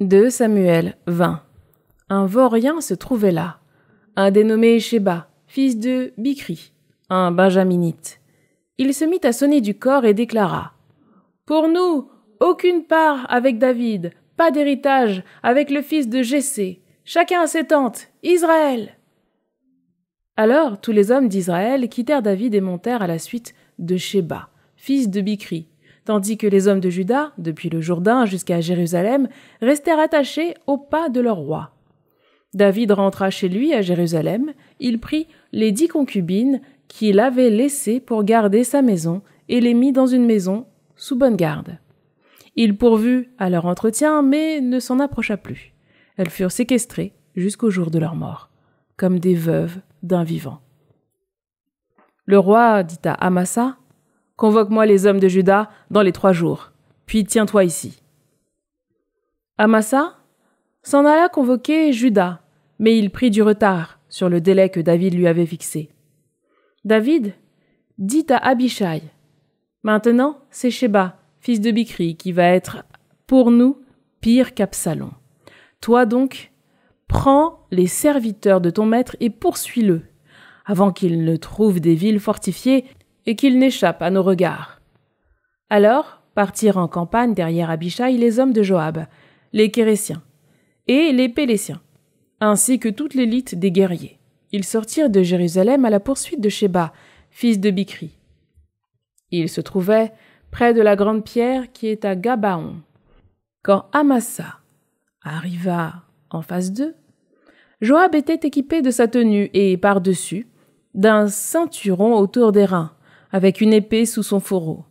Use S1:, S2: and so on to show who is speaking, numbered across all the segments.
S1: 2 Samuel 20. Un vaurien se trouvait là, un dénommé Sheba, fils de Bichri, un benjaminite. Il se mit à sonner du cor et déclara: Pour nous, aucune part avec David, pas d'héritage avec le fils de Jessé, chacun à ses tentes, Israël. Alors tous les hommes d'Israël quittèrent David et montèrent à la suite de Sheba, fils de Bichri, tandis que les hommes de Juda, depuis le Jourdain jusqu'à Jérusalem, restèrent attachés au pas de leur roi. David rentra chez lui à Jérusalem, il prit les 10 concubines qu'il avait laissées pour garder sa maison et les mit dans une maison sous bonne garde. Il pourvut à leur entretien, mais ne s'en approcha plus. Elles furent séquestrées jusqu'au jour de leur mort, comme des veuves d'un vivant. Le roi dit à Amasa: « Convoque-moi les hommes de Juda dans les 3 jours, puis tiens-toi ici. » Amasa s'en alla convoquer Juda, mais il prit du retard sur le délai que David lui avait fixé. David dit à Abishai: « Maintenant, c'est Sheba, fils de Bichri, qui va être pour nous pire qu'Absalom. Toi donc, prends les serviteurs de ton maître et poursuis-le, avant qu'il ne trouve des villes fortifiées et qu'il n'échappe à nos regards. » Alors partirent en campagne derrière Abishai les hommes de Joab, les Kérésiens et les Pélésiens, ainsi que toute l'élite des guerriers. Ils sortirent de Jérusalem à la poursuite de Sheba, fils de Bichri. Il se trouvait près de la grande pierre qui est à Gabaon. Quand Amasa arriva en face d'eux, Joab était équipé de sa tenue et, par-dessus, d'un ceinturon autour des reins, avec une épée sous son fourreau.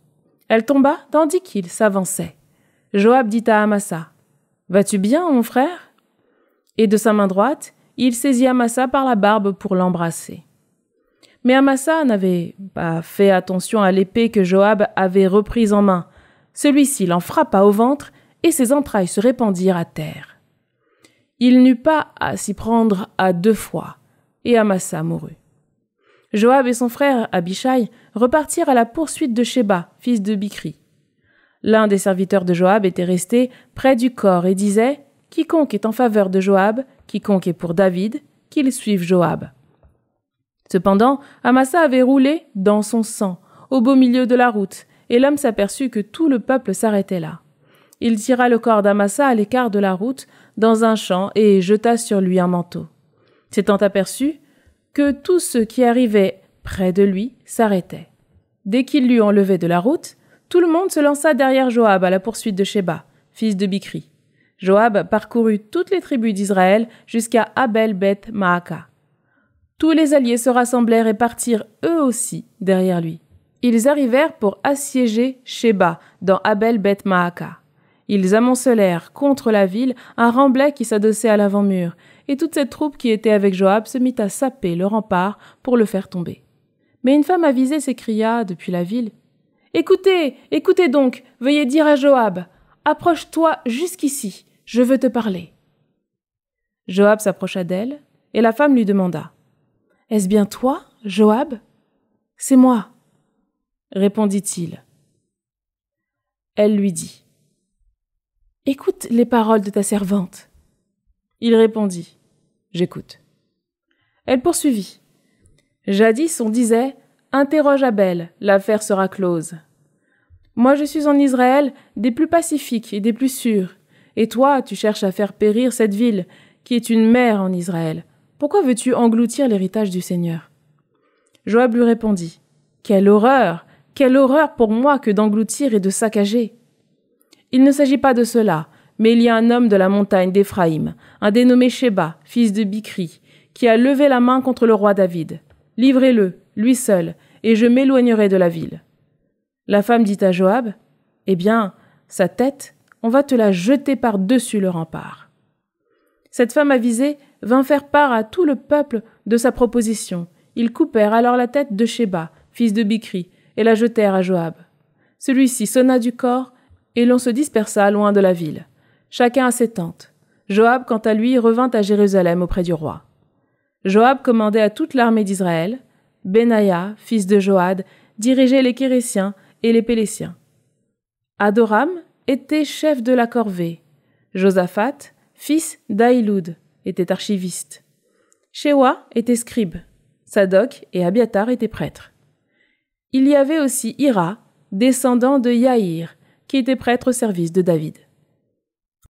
S1: Elle tomba tandis qu'il s'avançait. Joab dit à Amasa: « Vas-tu bien, mon frère ?» Et de sa main droite, il saisit Amasa par la barbe pour l'embrasser. Mais Amasa n'avait pas fait attention à l'épée que Joab avait reprise en main. Celui-ci l'en frappa au ventre et ses entrailles se répandirent à terre. Il n'eut pas à s'y prendre à 2 fois, et Amasa mourut. Joab et son frère Abishai repartirent à la poursuite de Sheba, fils de Bichri. L'un des serviteurs de Joab était resté près du corps et disait: « Quiconque est en faveur de Joab, quiconque est pour David, qu'il suive Joab. » Cependant, Amasa avait roulé dans son sang, au beau milieu de la route, et l'homme s'aperçut que tout le peuple s'arrêtait là. Il tira le corps d'Amasa à l'écart de la route, dans un champ, et jeta sur lui un manteau. S'étant aperçu que tous ceux qui arrivaient près de lui s'arrêtaient. Dès qu'il l'eut enlevé de la route, tout le monde se lança derrière Joab à la poursuite de Sheba, fils de Bichri. Joab parcourut toutes les tribus d'Israël jusqu'à Abel-Beth-Maaka. Tous les alliés se rassemblèrent et partirent eux aussi derrière lui. Ils arrivèrent pour assiéger Sheba dans Abel-Beth-Maaka. Ils amoncelèrent contre la ville un remblai qui s'adossait à l'avant-mur, et toute cette troupe qui était avec Joab se mit à saper le rempart pour le faire tomber. Mais une femme avisée s'écria depuis la ville: « Écoutez, écoutez donc, veuillez dire à Joab: approche-toi jusqu'ici, je veux te parler. » Joab s'approcha d'elle, et la femme lui demanda: « Est-ce bien toi, Joab ? » ?»« C'est moi, » répondit-il. Elle lui dit: « Écoute les paroles de ta servante. » Il répondit: « J'écoute. » Elle poursuivit: « Jadis on disait: interroge Abel, l'affaire sera close. Moi je suis en Israël des plus pacifiques et des plus sûrs, et toi tu cherches à faire périr cette ville qui est une mer en Israël. Pourquoi veux-tu engloutir l'héritage du Seigneur ? » Joab lui répondit: « Quelle horreur pour moi que d'engloutir et de saccager. Il ne s'agit pas de cela, mais il y a un homme de la montagne d'Éphraïm, un dénommé Sheba, fils de Bichri, qui a levé la main contre le roi David. Livrez-le, lui seul, et je m'éloignerai de la ville. » La femme dit à Joab: « Eh bien, sa tête, on va te la jeter par-dessus le rempart. » Cette femme avisée vint faire part à tout le peuple de sa proposition. Ils coupèrent alors la tête de Sheba, fils de Bichri, et la jetèrent à Joab. Celui-ci sonna du corps, et l'on se dispersa loin de la ville, chacun à ses tentes. Joab, quant à lui, revint à Jérusalem auprès du roi. Joab commandait à toute l'armée d'Israël. Benaïa, fils de Joad, dirigeait les Kérésiens et les Pélésiens. Adoram était chef de la corvée. Josaphat, fils d'Ahiloud, était archiviste. Shewa était scribe. Sadok et Abiatar étaient prêtres. Il y avait aussi Ira, descendant de Yaïr, qui était prêtre au service de David.